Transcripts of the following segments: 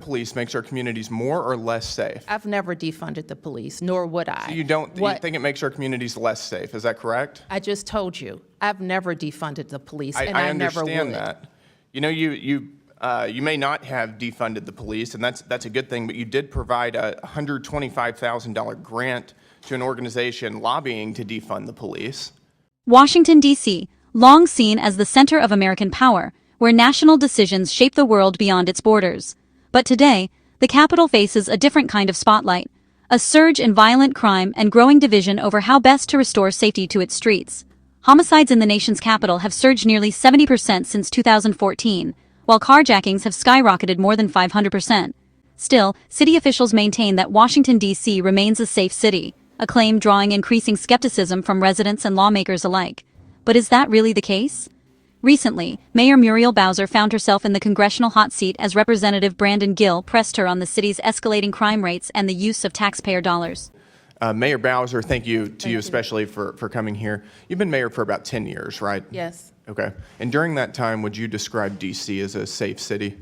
Police makes our communities more or less safe? I've never defunded the police, nor would I. So you think it makes our communities less safe, is that correct? I just told you, I've never defunded the police, and I never would. I understand that. You know, you may not have defunded the police, and that's a good thing, but you did provide a $125,000 grant to an organization lobbying to defund the police. Washington, D.C., long seen as the center of American power, where national decisions shape the world beyond its borders. But today, the capital faces a different kind of spotlight, a surge in violent crime and growing division over how best to restore safety to its streets. Homicides in the nation's capital have surged nearly 70% since 2014, while carjackings have skyrocketed more than 500%. Still, city officials maintain that Washington, D.C. remains a safe city, a claim drawing increasing skepticism from residents and lawmakers alike. But is that really the case? Recently, Mayor Muriel Bowser found herself in the congressional hot seat as Representative Brandon Gil pressed her on the city's escalating crime rates and the use of taxpayer dollars. Mayor Bowser, thank you especially for coming here. You've been mayor for about 10 years, right? Yes. Okay. And during that time, would you describe D.C. as a safe city?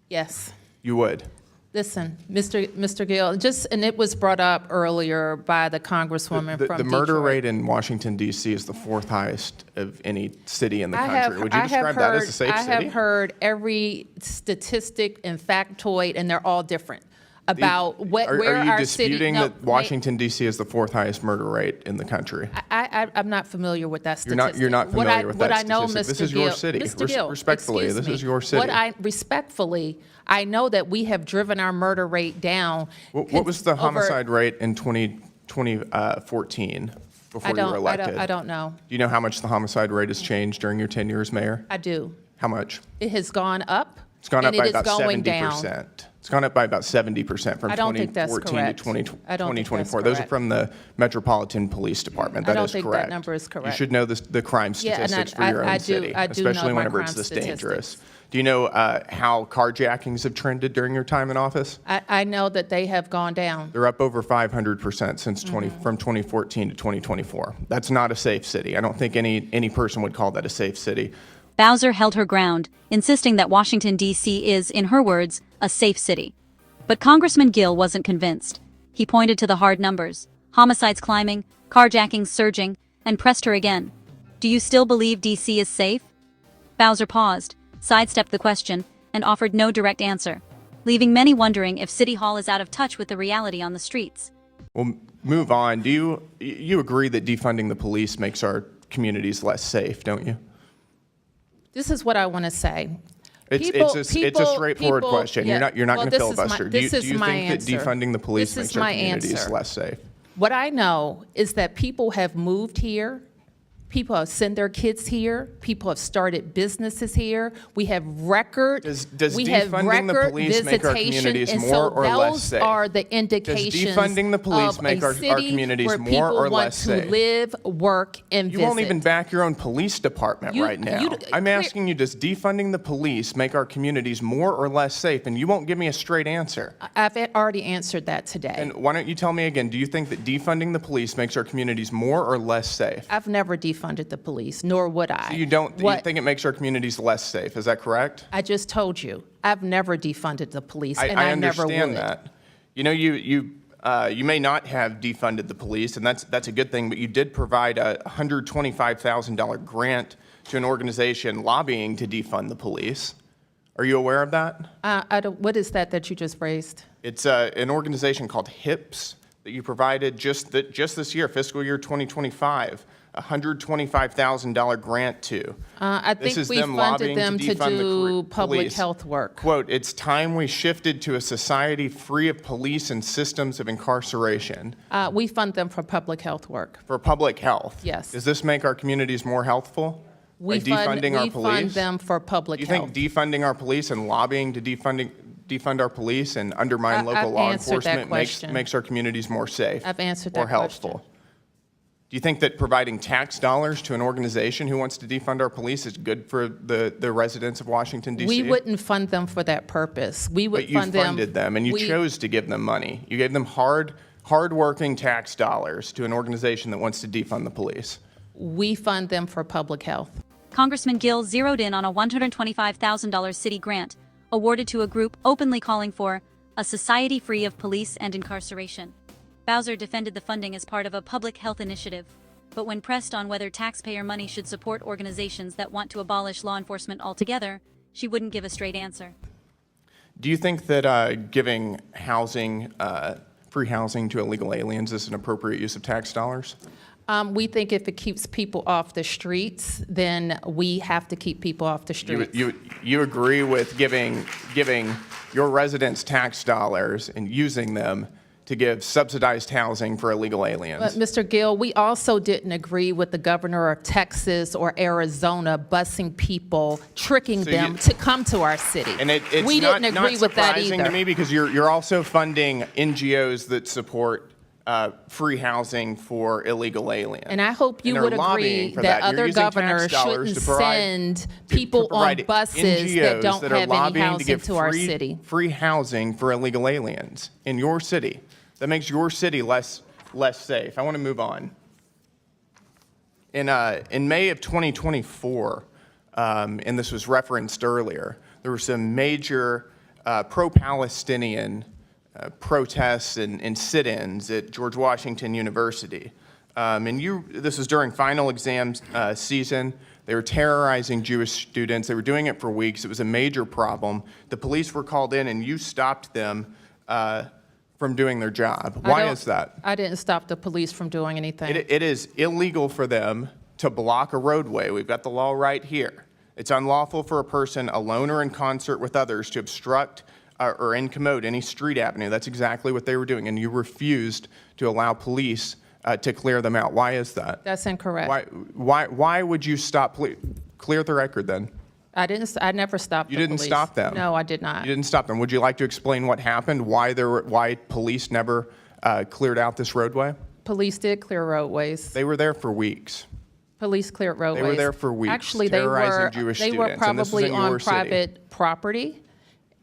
Yes. You would? Listen, Mr. Gil, and it was brought up earlier by the Congresswoman from The murder Detroit. rate in Washington, D.C. is the fourth highest of any city in the country. Would you describe that as a safe city? I have heard every statistic and factoid, and they're all different, about where our city... Are you disputing that Washington, D.C. is the fourth highest murder rate in the country? I'm not familiar with that statistic. You're not familiar with that statistic. What I know, Mr. This is Gil, your city. Mr. Gil, Respectfully, this is your city. Respectfully, I know that we have driven our murder rate down. What was the homicide rate in 2014 before you were elected? I don't know. Do you know how much the homicide rate has changed during your tenure as mayor? I do. How much? It has gone up. It's gone up by about 70%. Down. It's gone up by about 70% from 2014 to 2024. Those are from the Metropolitan Police Department. That is correct. I don't think that number is correct. You should know the crime statistics for your own city, especially whenever it's this dangerous. Do you know how carjackings have trended during your time in office? I know that they have gone down. They're up over 500% since from 2014 to 2024. That's not a safe city. I don't think any person would call that a safe city. Bowser held her ground, insisting that Washington, D.C. is, in her words, a safe city. But Congressman Gil wasn't convinced. He pointed to the hard numbers, homicides climbing, carjackings surging, and pressed her again. Do you still believe D.C. is safe? Bowser paused, sidestepped the question, and offered no direct answer, leaving many wondering if City Hall is out of touch with the reality on the streets. We'll move on. Do you agree that defunding the police makes our communities less safe, don't you? This is what I want to say. It's a straightforward question. Yeah. You're not going to filibuster. Do you think that defunding the police makes our communities less safe? What I know is that people have moved here. People have sent their kids here. People have started businesses here. We have record. Does defunding the police make our communities more or less safe? Those are the indications. Does defunding the police make our communities more or less safe? Where people want to live, work, and visit. You won't even back your own police department right now. I'm asking you, does defunding the police make our communities more or less safe? And you won't give me a straight answer. I've already answered that today. And why don't you tell me again? Do you think that defunding the police makes our communities more or less safe? I've never defunded the police, nor would I. So you think it makes our communities less safe, is that correct? I just told you, I've never defunded the police, and I never would. I understand that. You know, you may not have defunded the police, and that's a good thing, but you did provide a $125,000 grant to an organization lobbying to defund the police. Are you aware of that? What is that you just raised? It's an organization called HIPS that you provided just this year, fiscal year 2025. a $125,000 grant to. I think we funded them to do public health work. Quote, "It's time we shifted to a society free of police and systems of incarceration." We fund them for public health work. For public health? Yes. Does this make our communities more healthful? We fund them for public health. You think defunding our police and lobbying to defund our police and undermine local law enforcement makes our communities more safe? I've answered that more helpful. question. Do you think that providing tax dollars to an organization who wants to defund our police is good for the residents of Washington, D.C.? We wouldn't fund them for that purpose. We would fund them. But you funded them, and you chose to give them money. You gave them hard-working tax dollars to an organization that wants to defund the police. We fund them for public health. Congressman Gil zeroed in on a $125,000 city grant, awarded to a group openly calling for a society free of police and incarceration. Bowser defended the funding as part of a public health initiative, but when pressed on whether taxpayer money should support organizations that want to abolish law enforcement altogether, she wouldn't give a straight answer. Do you think that giving housing, free housing to illegal aliens is an appropriate use of tax dollars? We think if it keeps people off the streets, then we have to keep people off the streets. You agree with giving your residents tax dollars and using them to give subsidized housing for illegal aliens? But Mr. Gil, we also didn't agree with the governor of Texas or Arizona busing people, tricking them to come to our city. And it's we didn't agree with that surprising either. to me because you're also funding NGOs that support free housing for illegal aliens. And I hope you And would they're lobbying agree for that You're other using tax governors dollars shouldn't to provide- send people to on provide buses NGOs that don't are have any lobbying to housing give to our city. free housing for illegal aliens in your city. That makes your city less safe. I want to move on. In May of 2024, and this was referenced earlier, there were some major pro-Palestinian protests and sit-ins at George Washington University. This was during final exam season. They were terrorizing Jewish students. They were doing it for weeks. It was a major problem. The police were called in, and you stopped them from doing their job. Why is that? I didn't stop the police from doing anything. It is illegal for them to block a roadway. We've got the law right here. It's unlawful for a person, alone or in concert with others, to obstruct or incommode any street avenue. That's exactly what they were doing, and you refused to allow police to clear them out. Why is that? That's incorrect. Why would you stop police? Clear the record then. I never stopped the police. You didn't stop them? No, I did not. You didn't stop them. Would you like to explain what happened? Why police never cleared out this roadway? Police did clear roadways. They were there for weeks. Police cleared roadways. They were there for weeks, Actually, terrorizing Jewish they were students, and this was probably in your on city. private property,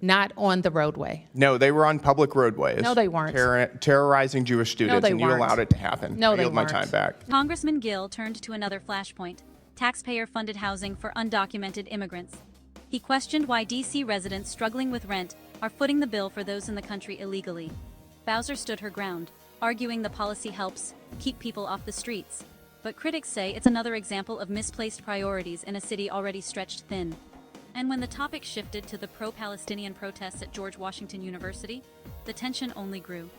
not on the roadway. No, they were on public roadways. No, they weren't. Terrorizing Jewish students, they and you weren't. allowed it to happen. No, I they yield my weren't. time back. Congressman Gil turned to another flashpoint: taxpayer-funded housing for undocumented immigrants. He questioned why D.C. residents struggling with rent are footing the bill for those in the country illegally. Bowser stood her ground, arguing the policy helps keep people off the streets. But critics say it's another example of misplaced priorities in a city already stretched thin. And when the topic shifted to the pro-Palestinian protests at George Washington University, the tension only grew.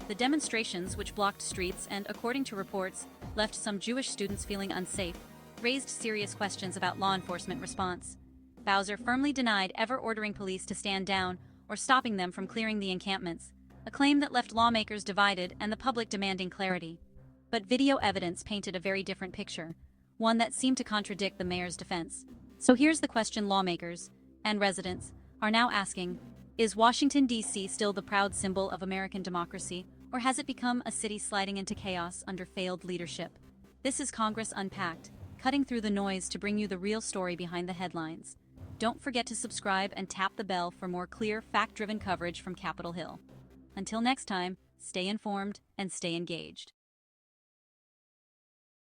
The demonstrations, which blocked streets and, according to reports, left some Jewish students feeling unsafe, raised serious questions about law enforcement response. Bowser firmly denied ever ordering police to stand down or stopping them from clearing the encampments, a claim that left lawmakers divided and the public demanding clarity. But video evidence painted a very different picture, one that seemed to contradict the mayor's defense. So here's the question lawmakers and residents are now asking: is Washington, D.C. still the proud symbol of American democracy, or has it become a city sliding into chaos under failed leadership? This is Congress Unpacked, cutting through the noise to bring you the real story behind the headlines. Don't forget to subscribe and tap the bell for more clear, fact-driven coverage from Capitol Hill. Until next time, stay informed and stay engaged.